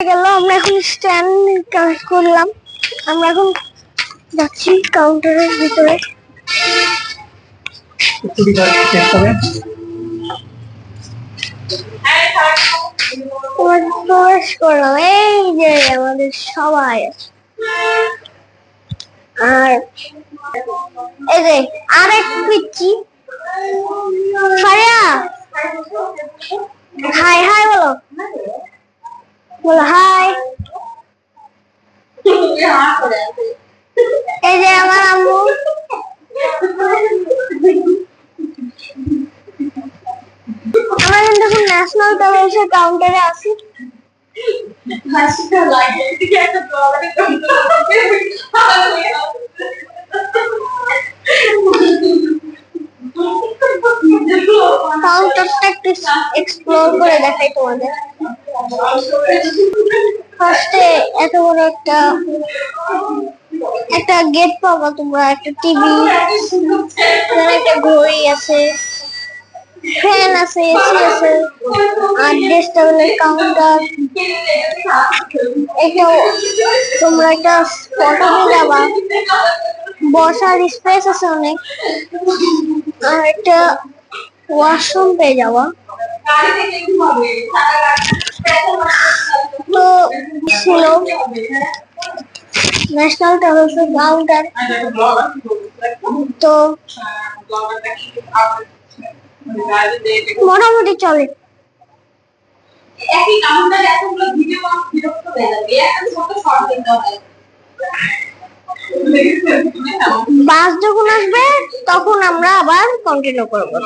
গেল। আমরা এখন স্ট্যান্ড কানেক্ট করলাম। আমরা এখন যাচ্ছি কাউন্টারের ভিতরে। প্রবেশ করলাম। এই যে আমাদের সবাই আছে, আর এই যে আরেক পিচ্ছি ফারিয়া, হাই হাই বলো, বলো হাই। এই যে আমার আম্মু। আমরা কিন্তু এখন ন্যাশনাল ট্রাভেলসের কাউন্টারে আছি। কাউন্টারটা একটু এক্সপ্লোর করে দেখাই তোমাদের। ফার্স্টে এত বড় একটা গেট পাবা তোমরা, একটা টিভি, একটা ঘড়ি আছে, ফ্যান আছে, এসি আছে, আর ড্রেস টেবিলের কাউন্টার। এটা তোমরা একটা ফটোতে যাবা, বসার স্পেস আছে অনেক, আর একটা ওয়াশরুম পেয়ে যাবা। তো ছিল ন্যাশনাল ট্রাভেলসের কাউন্টার। তো মোটামুটি চলে। বাস যখন আসবে তখন আমরা আবার কন্টিনিউ করবো।